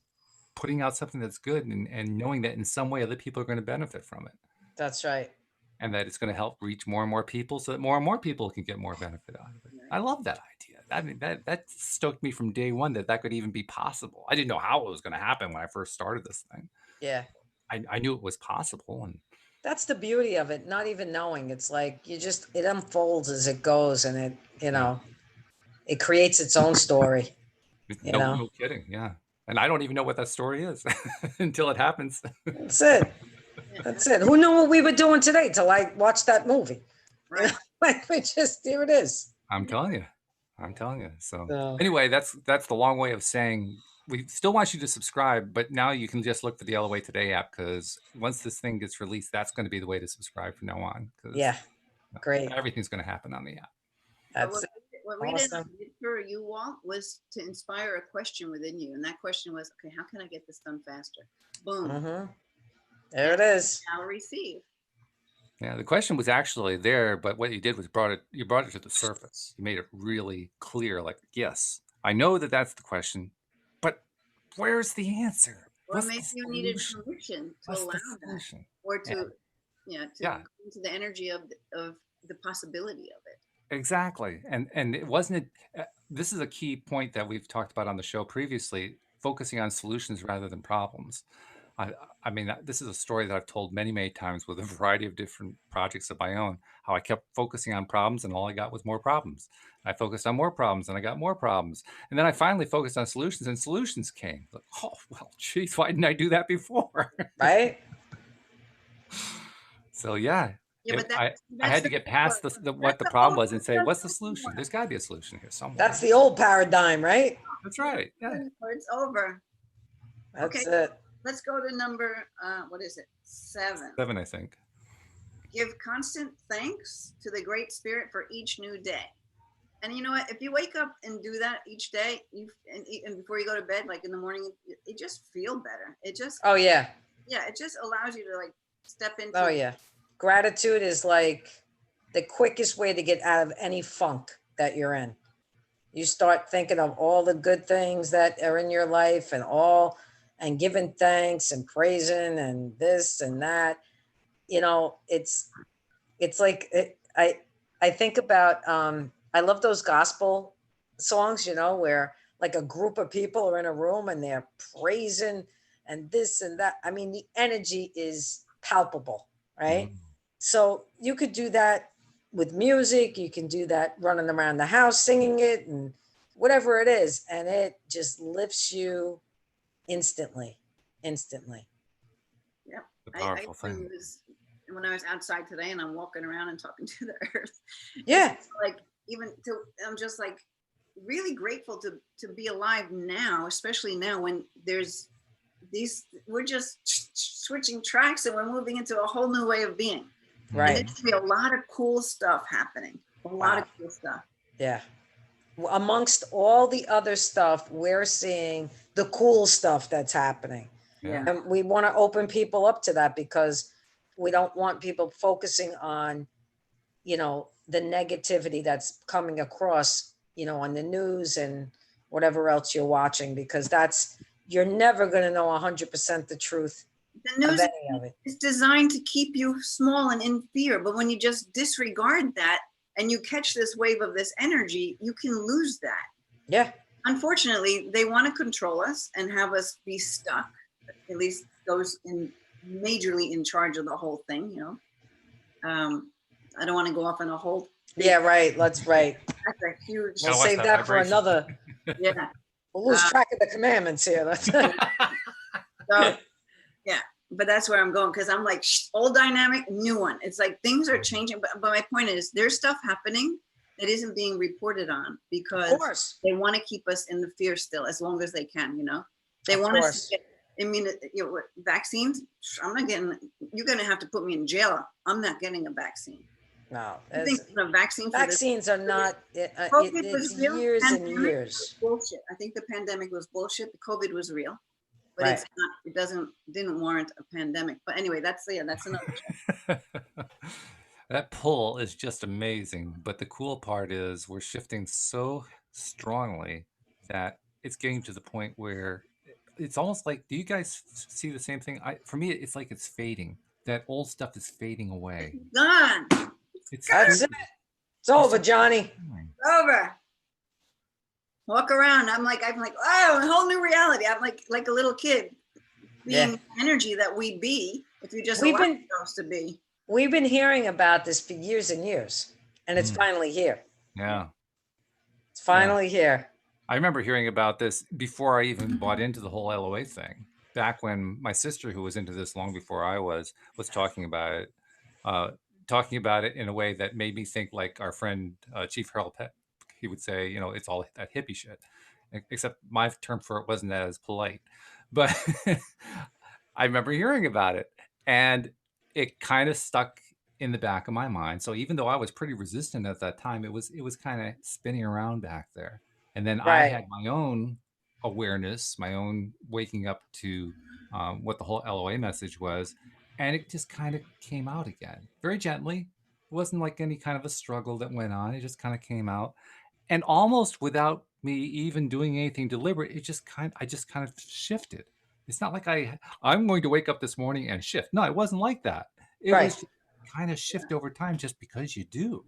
putting out something that's good and knowing that in some way other people are going to benefit from it. That's right. And that it's going to help reach more and more people so that more and more people can get more benefit out of it. I love that idea. I mean, that stoked me from day one that could even be possible. I didn't know how it was going to happen when I first started this thing. Yeah. I knew it was possible. And that's the beauty of it. Not even knowing. It's like it unfolds as it goes, and it, it creates its own story. No kidding. Yeah. And I don't even know what that story is until it happens. That's it. That's it. Who knew what we were doing today till I watched that movie? Right. Like here it is. I'm telling you. So anyway, that's the long way of saying we still want you to subscribe, but now you can just look for the LOA Today app, because once this thing gets released, that's going to be the way to subscribe from now on. Yeah. Great. Everything's going to happen on the app. That's what Rita did for you, Walt, was to inspire a question within you. And that question was, okay, how can I get this done faster? Boom. Mm-hmm. There it is. Now receive. Yeah, the question was actually there, but what you did was you brought it to the surface. You made it really clear, like, yes, I know that that's the question, but where's the answer? Or what's maybe the you needed solution? permission to What's allow the that, solution? or And to, yeah, to yeah, go into the energy of the possibility of it. exactly. And it wasn't this is a key point that we've talked about on the show previously, focusing on solutions rather than problems. I, I mean, this is a story that I've told many, many times with a variety of different projects of my own. How I kept focusing on problems, and all I got was more problems. I focused on more problems, and I got more problems. And then I finally focused on solutions, and solutions came. Like, oh well, geez, why didn't I do that before? Right? So yeah, Yeah, but I that's had to the get past what that's the the problem old was and say, that's what's the the solution? one. There's got to be a solution here somewhere. That's the old paradigm, right? That's right. Yeah, It's over. Okay, That's it. let's go to number what is it? 7. 7, I think. Give constant thanks to the Great Spirit for each new day. And you know what? If you wake up and do that each day, and before you go to bed, like in the morning, it just feel better. It just, Oh yeah. yeah, it just allows you to like step into. Oh yeah. Gratitude is like the quickest way to get out of any funk that you're in. You start thinking of all the good things that are in your life and giving thanks and praising and this and that. It's like I think about I love those gospel songs, where like a group of people are in a room and they're praising and this and that. I mean, the energy is palpable, right? Mm. So you could do that with music, you can do that running around the house singing it and whatever it is, and it just lifts you instantly. Instantly. Yep. The I powerful thing. when I was outside today and I'm walking around and talking to the earth. Yeah. Like I'm just like really grateful to be alive now, especially now when there's we're just switching tracks and we're moving into a whole new way of being. Right. And there's gonna be a lot of cool stuff happening. A lot of cool stuff. Yeah. Amongst all the other stuff, we're seeing the cool stuff that's happening. Yeah. And we want to open people up to that because we don't want people focusing on, the negativity that's coming across, on the news and whatever else you're watching, because you're never going to know 100% the truth The of news any of it. is designed to keep you small and in fear, but when you just disregard that and you catch this wave of this energy, you can lose that. Yeah. Unfortunately, they want to control us and have us be stuck. At least those majorly in charge of the whole thing, I don't want to go off on a whole. Yeah, right. That's right. That's a huge. We'll save that for another. Yeah. We'll lose track of the commandments here. That's So, yeah, but that's where I'm going because I'm like old dynamic, new one. It's like things are changing, but my point is there's stuff happening that isn't being reported on because they want to keep us in the fear still as long as they can. They want us to get vaccines. I'm not getting. You're going to have to put me in jail. I'm not getting a vaccine. No, I think the vaccines are not. It's years and years. Bullshit. I think the pandemic was bullshit. The COVID was real. But Right. it's not. Didn't warrant a pandemic. But anyway, that's another. That pull is just amazing. But the cool part is we're shifting so strongly that it's getting to the point where it's almost like, do you guys see the same thing? For me, it's like it's fading. That old stuff is fading away. Gone. That's it. It's over, Johnny. Over. Walk around. I'm like, oh, a whole new reality. I'm like a little kid being energy that we be, if you just allow ourselves to be. We've been hearing about this for years and years, and it's finally here. Yeah. It's finally here. I remember hearing about this before I even bought into the whole LOA thing. Back when my sister, who was into this long before I was talking about it in a way that made me think like our friend Chief Harold Peck. He would say, it's all that hippie shit, except my term for it wasn't as polite. But I remember hearing about it, and it kind of stuck in the back of my mind. So even though I was pretty resistant at that time, it was kind of spinning around back there. And then I had my own awareness, my own waking up to what the whole LOA message was, and it just kind of came out again, very gently. It wasn't like any kind of a struggle that went on. It just kind of came out. And almost without me even doing anything deliberate, I just kind of shifted. It's not like I'm going to wake up this morning and shift. No, it wasn't like that. It Right. was just kind of shift over time just because you do.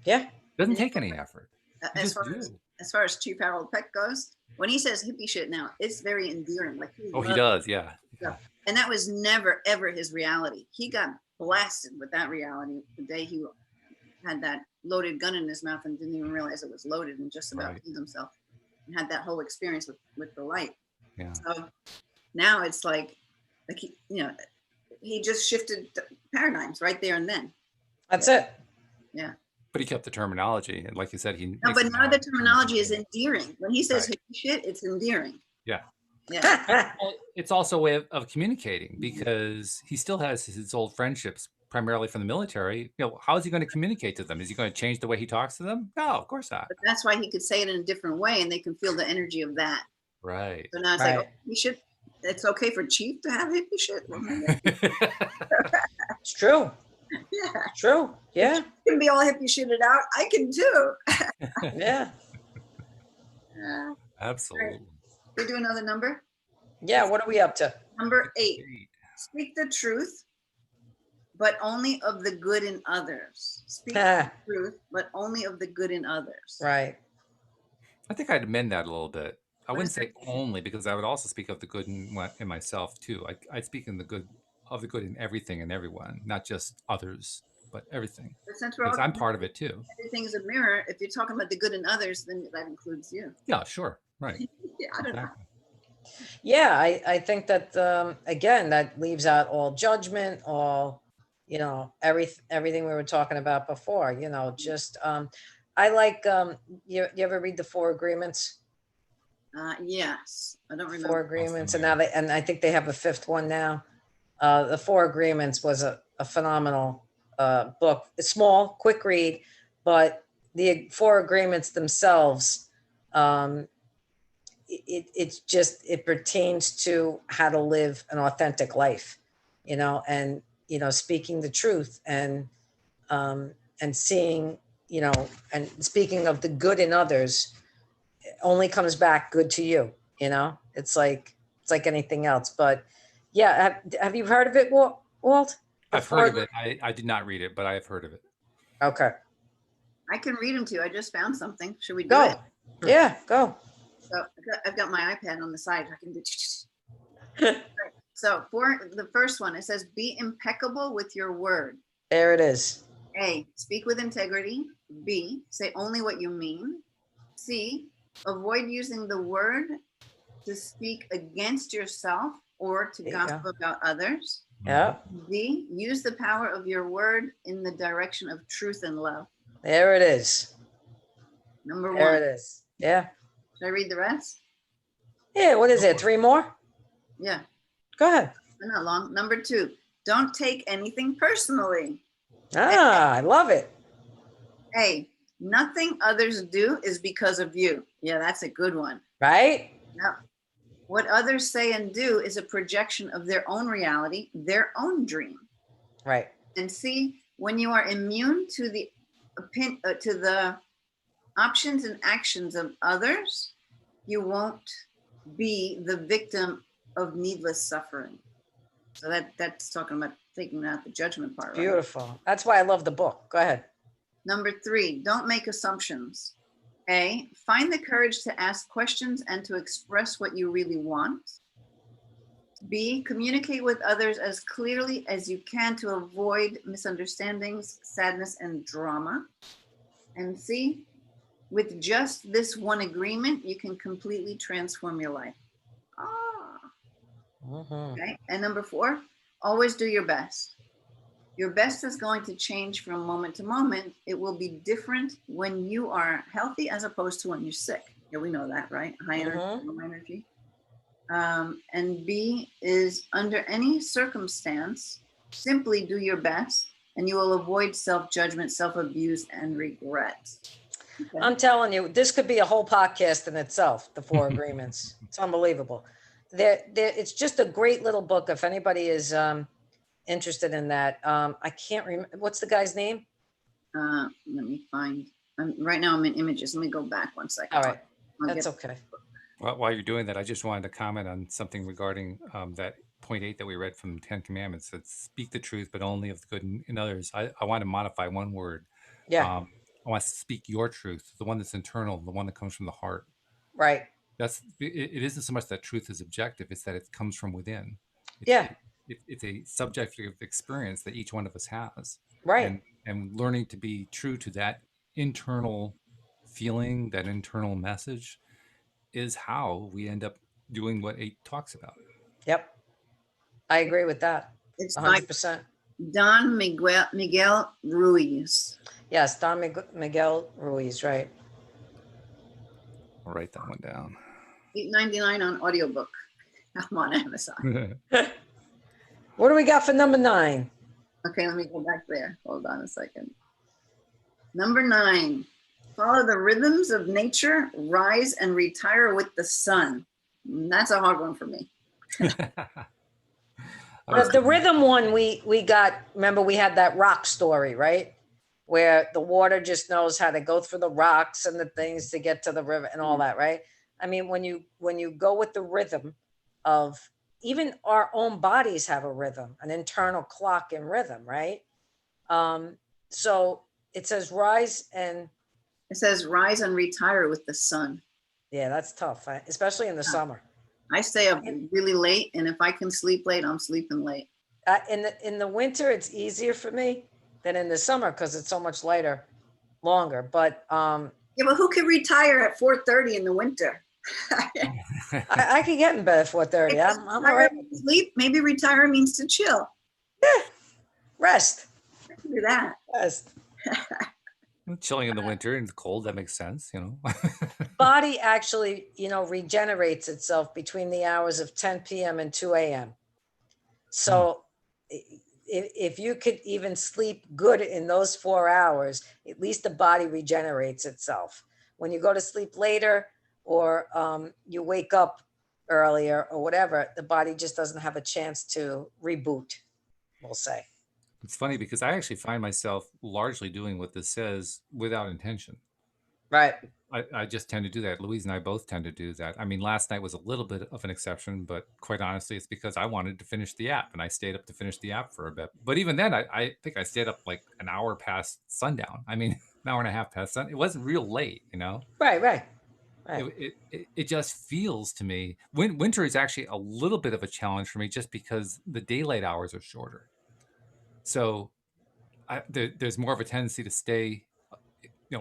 Yeah. Doesn't And take any effort. You as just far as do. as far as Chief Harold Peck goes, when he says hippie shit now, it's very endearing. Like he Oh, he loves does. Yeah. stuff. And that was never ever his reality. He got blasted with that reality the day he had that loaded gun in his mouth and didn't even realize it was loaded and just about Right. killed himself and had that whole experience with the light. Yeah. So now it's like he, he just shifted paradigms right there and then. That's it. Yeah. But he kept the terminology. And like you said, he No, makes but it now the now terminology is endearing. When he says Right. hippie shit, it's endearing. Yeah. Yeah. Well, it's also a way of communicating because he still has his old friendships primarily from the military. How is he going to communicate to them? Is he going to change the way he talks to them? No, of course not. But that's why he could say it in a different way and they can feel the energy of that. Right. So now it's like, Right. oh, he should, it's okay for Chief to have hippie shit. Well, maybe. It's true. Yeah. It's true. Yeah. You can be all hippie shitted out. I can too. Yeah. Absolutely. We do another number. Yeah. What are we up to? Number 8. Speak the truth, but only of the good in others. Speak the truth, but only of the good in others. Right. I think I'd amend that a little bit. I What wouldn't is say only because I would also speak of the good in myself too. I'd speak in the good in everything and everyone, not just others, but everything. But since we're all Because I'm part of it too. everything is a mirror, if you're talking about the good in others, then that includes you. Yeah, sure. Right. Yeah, I don't know. Exactly. Yeah. I think that, again, that leaves out all judgment, all, everything we were talking about before, just, I like, you ever read the Four Agreements? Yes, I don't remember. Four Agreements, and and I think they have a fifth one now. The Four Agreements was a phenomenal book. It's small, quick read, but the Four Agreements themselves, it pertains to how to live an authentic life, and speaking the truth and seeing, and speaking of the good in others only comes back good to you. It's like anything else. But yeah, have you heard of it, Walt? I've heard of it. I did not read it, but I have heard of it. Okay. I can read them to you. I just found something. Should we do Go. it? Sure. Yeah, go. So I've got my iPad on the side. I can do. So for the first one, it says, be impeccable with your word. There it is. A, speak with integrity. B, say only what you mean. C, avoid using the word to speak against yourself or to There you gossip go. about others. Yeah, D, use the power of your word in the direction of truth and love. there it is. Number There one. it is. Yeah. Should I read the rest? Yeah, what is it? 3 more? Yeah, Go ahead. they're not long. Number 2, don't take anything personally. Ah, I love it. A, nothing others do is because of you. Yeah, that's a good one. Right? Yep. What others say and do is a projection of their own reality, their own dream. Right. And C, when you are immune to the options and actions of others, you won't be the victim of needless suffering. So that's talking about taking out the judgment part. Right? Beautiful. That's why I love the book. Go ahead. Number 3, don't make assumptions. A, find the courage to ask questions and to express what you really want. B, communicate with others as clearly as you can to avoid misunderstandings, sadness, and drama. And C, with just this one agreement, you can completely transform your life. Okay. And number 4, always do your best. Your best is going to change from moment to moment. It will be different when you are healthy as opposed to when you're sick. Yeah, we know that, right? High energy, low energy. And B is under any circumstance, simply do your best and you will avoid self-judgment, self-abuse, and regret. Okay. I'm telling you, this could be a whole podcast in itself, the Four Agreements. It's unbelievable. It's just a great little book. If anybody is interested in that, I can't remember. What's the guy's name? Let me find, right now I'm in images. Let me go back one second. All right. That's okay. While you're doing that, I just wanted to comment on something regarding that point 8 that we read from the Ten Commandments. That speak the truth, but only of the good in others. I want to modify one word. Yeah, I want to speak your truth, the one that's internal, the one that comes from the heart. right. It isn't so much that truth is objective; it's that it comes from within. It's Yeah, it's a subjective experience that each one of us has, right. and learning to be true to that internal feeling, that internal message, is how we end up doing what 8 talks about. Yep. I agree with that. It's by 100%. Don Miguel Ruiz. Yes, Don Miguel Ruiz, right. I'll write that one down. $8.99 on audiobook. I'm on Amazon. What do we got for number 9? Okay, let me go back there. Hold on a second. Number 9, follow the rhythms of nature, rise and retire with the sun. That's a hard one for me. The rhythm one we got, remember we had that rock story, right? Where the water just knows how to go through the rocks and the things to get to the river and all that, right? I mean, when you go with the rhythm of, even our own bodies have a rhythm, an internal clock and rhythm, right? So it says rise and, It says rise and retire with the sun. yeah, that's tough, especially in the summer. I stay up really late, and if I can sleep late, I'm sleeping late. In the winter, it's easier for me than in the summer because it's so much lighter, longer. But Yeah, but who can retire at 4:30 in the winter? I could get in bed at 4:30. I'm all right. Sleep. Maybe retire means to chill. Yeah, rest. Do that. Rest. Chilling in the winter and cold, that makes sense, Body actually, regenerates itself between the hours of 10 p.m. and 2 a.m. So if you could even sleep good in those 4 hours, at least the body regenerates itself. When you go to sleep later, or you wake up earlier or whatever, the body just doesn't have a chance to reboot, we'll say. It's funny because I actually find myself largely doing what this says without intention. Right. I just tend to do that. Louise and I both tend to do that. I mean, last night was a little bit of an exception, but quite honestly, it's because I wanted to finish the app and I stayed up to finish the app for a bit. But even then, I think I stayed up like an hour past sundown. I mean, an hour and a half past sun. It wasn't real late, Right. It just feels to me, winter is actually a little bit of a challenge for me just because the daylight hours are shorter. So there's more of a tendency to stay,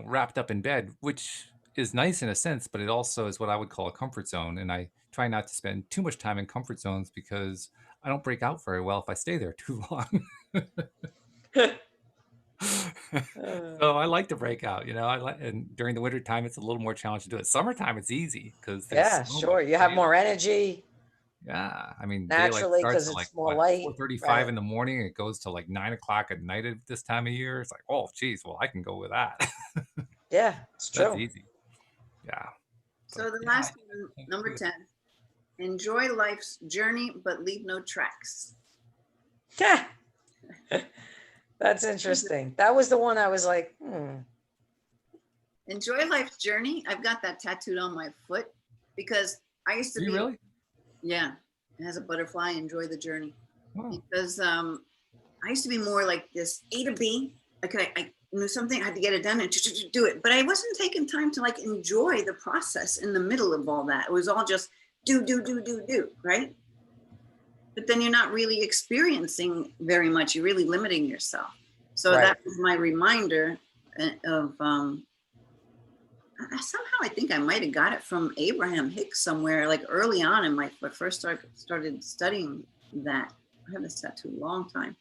wrapped up in bed, which is nice in a sense, but it also is what I would call a comfort zone. And I try not to spend too much time in comfort zones because I don't break out very well if I stay there too long. So I like to break out, and during the winter time, it's a little more challenging to do it. Summertime, it's easy because Yeah, sure. You have more energy. Yeah, I mean, daylight Naturally, starts because at like it's more what, light. 4:35 Right. in the morning, and it goes to like 9 o'clock at night at this time of year. It's like, oh, geez, well, I can go with that. Yeah, it's That's true. easy. Yeah. So the Yeah, last one, number 10, enjoy life's journey, but leave no tracks. Yeah. That's interesting. That was the one I was like, Enjoy life's journey. I've got that tattooed on my foot because I used to Do you be, really? yeah, it has a butterfly, enjoy the journey. Wow. Because I used to be more like this A to B. I knew something, I had to get it done and do it. But I wasn't taking time to like enjoy the process in the middle of all that. It was all just do, right? But then you're not really experiencing very much. You're really limiting yourself. So Right. that was my reminder of, somehow I think I might have got it from Abraham Hicks somewhere, like early on in when I first started studying that. I have this tattoo a long time.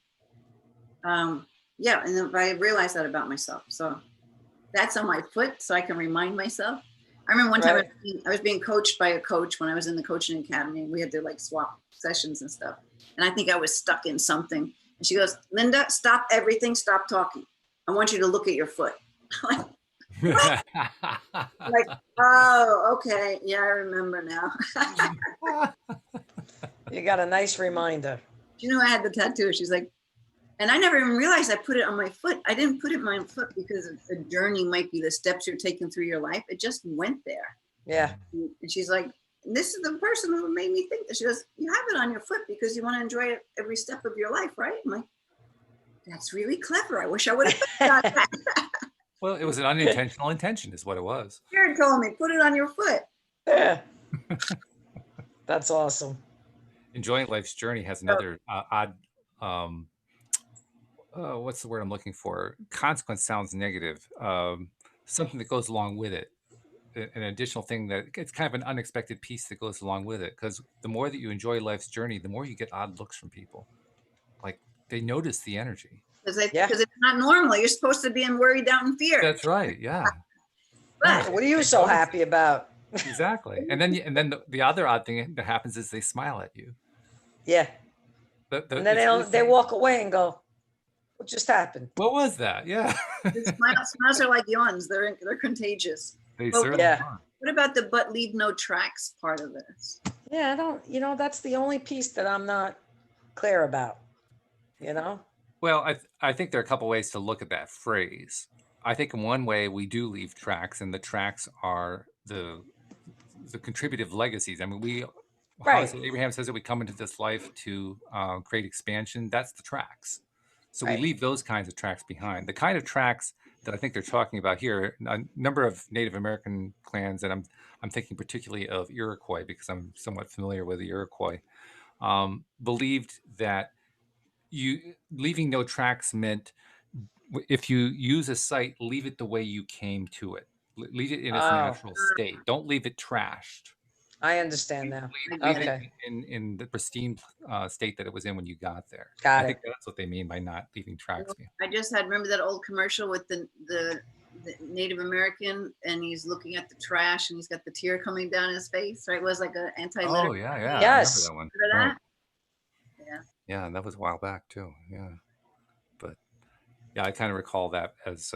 Yeah, and then I realized that about myself. So that's on my foot, so I can remind myself. I remember one time Right. I was being coached by a coach when I was in the coaching academy, and we had to like swap sessions and stuff. And I think I was stuck in something. And she goes, Linda, stop everything, stop talking. I want you to look at your foot. Like, oh, okay. Yeah, I remember now. You got a nice reminder. She knew I had the tattoo. She's like, and I never even realized I put it on my foot. I didn't put it on my foot because the journey might be the steps you're taking through your life. It just went there. Yeah. And she's like, this is the person who made me think that. She goes, you have it on your foot because you want to enjoy it every step of your life, right? I'm like, that's really clever. I wish I would have thought about that. Well, it was an unintentional intention is what it was. Jared told me, put it on your foot. Yeah. That's awesome. Enjoying life's journey has another odd, what's the word I'm looking for? Consequence sounds negative. Something that goes along with it. An additional thing that it's kind of an unexpected piece that goes along with it. Because the more that you enjoy life's journey, the more you get odd looks from people. Like they notice the energy. Because it's not normal. You're supposed to be in worry, doubt, and fear. That's right. Yeah. But What are you so happy about? Exactly. And then the other odd thing that happens is they smile at you. Yeah. And And then they walk away and go, what just happened? What was that? Yeah. smiles are like yawns. They're contagious. They Well, certainly yeah. are. What about the but leave no tracks part of this? Yeah, I don't, that's the only piece that I'm not clear about, Well, I think there are a couple ways to look at that phrase. I think in one way we do leave tracks, and the tracks are the contributive legacies. I mean, Right. Abraham says that we come into this life to create expansion. That's the tracks. So Right. we leave those kinds of tracks behind. The kind of tracks that I think they're talking about here, a number of Native American clans, and I'm thinking particularly of Iroquois because I'm somewhat familiar with the Iroquois, believed that leaving no tracks meant if you use a site, leave it the way you came to it. Leave it in its natural state. Don't leave it trashed. I understand now. Leave Okay. it in the pristine state that it was in when you got there. Got I think it. that's what they mean by not leaving tracks behind. I just remember that old commercial with the Native American, and he's looking at the trash, and he's got the tear coming down his face. Right? It was like an anti-litter. Oh yeah. Yes. I remember that one. Remember that? Yeah. Yeah, and that was a while back too. Yeah. But yeah, I kind of recall that as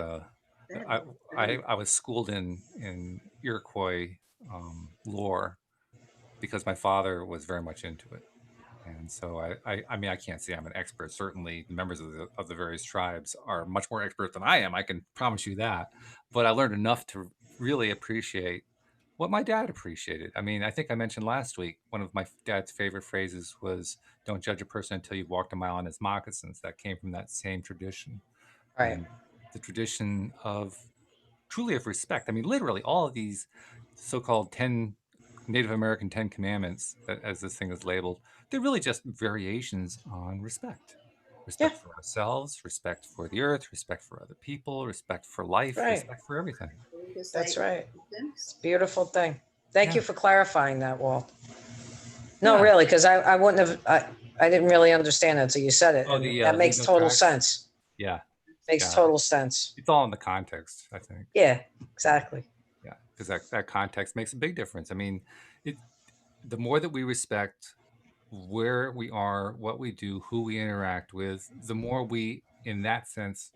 I was schooled in Iroquois lore because my father was very much into it. And so I mean, I can't say I'm an expert. Certainly the members of the various tribes are much more expert than I am. I can promise you that. But I learned enough to really appreciate what my dad appreciated. I mean, I think I mentioned last week, one of my dad's favorite phrases was, don't judge a person until you've walked a mile in his moccasins. That came from that same tradition. Right. And the tradition of truly of respect. I mean, literally all of these so-called 10 Native American 10 commandments, as this thing is labeled, they're really just variations on respect. Respect for ourselves, respect for the earth, respect for other people, respect for life, Right. respect for everything. That's right. It's a beautiful thing. Thank you for clarifying that, Walt. No, Yeah. really, because I wouldn't have, I didn't really understand it until you said it. Oh, and the, that makes leave no total tracks. sense. Yeah. Makes Yeah. total sense. It's all in the context, I think. Yeah, exactly. Yeah, because that context makes a big difference. I mean, the more that we respect where we are, what we do, who we interact with, the more we, in that sense,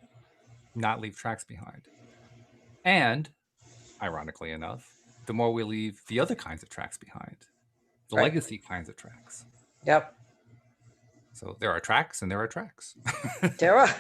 not leave tracks behind. And, ironically enough, the more we leave the other kinds of tracks behind, the Right. legacy kinds of tracks. Yep. So there are tracks and there are tracks. There are.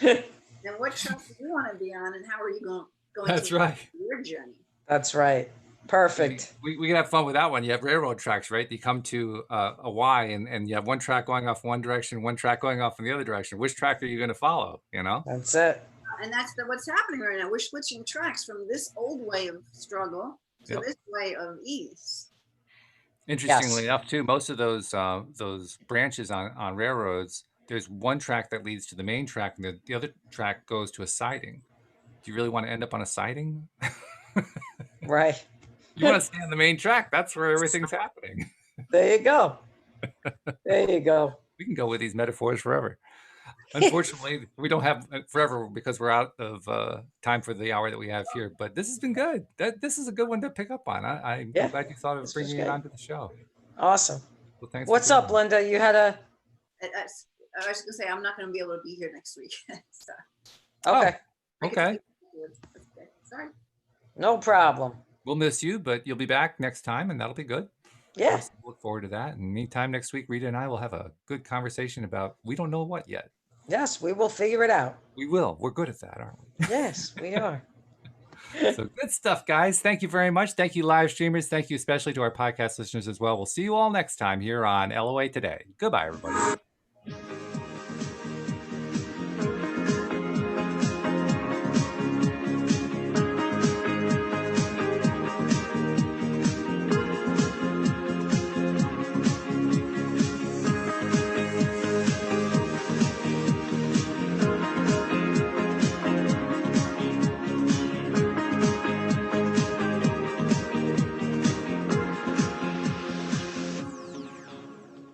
And what track do you want to be on, and how are you going That's to right. your journey? That's right. Perfect. We can have fun with that one. You have railroad tracks, right? You come to a Y and you have one track going off one direction, one track going off in the other direction. Which track are you going to follow? That's it. And that's what's happening right now. We're switching tracks from this old way of struggle to this way of ease. Interestingly enough, too, most of those branches on railroads, there's one track that leads to the main track, and the other track goes to a siding. Do you really want to end up on a siding? Right. You want to stay on the main track. That's where everything's happening. There you go. There you go. We can go with these metaphors forever. Unfortunately, we don't have forever because we're out of time for the hour that we have here. But this has been good. This is a good one to pick up on. I'm glad you thought of bringing it onto the show. Awesome. Well, thanks. What's up, Linda? You had a. I was going to say I'm not going to be able to be here next week. So, Okay. Okay. Sorry. No problem. We'll miss you, but you'll be back next time, and that'll be good. Yeah. Look forward to that. And meantime, next week, Rita and I will have a good conversation about we don't know what yet. Yes, we will figure it out. We will. We're good at that, aren't we? Yes, we are. So good stuff, guys. Thank you very much. Thank you, live streamers. Thank you especially to our podcast listeners as well. We'll see you all next time here on LOA Today. Goodbye, everybody.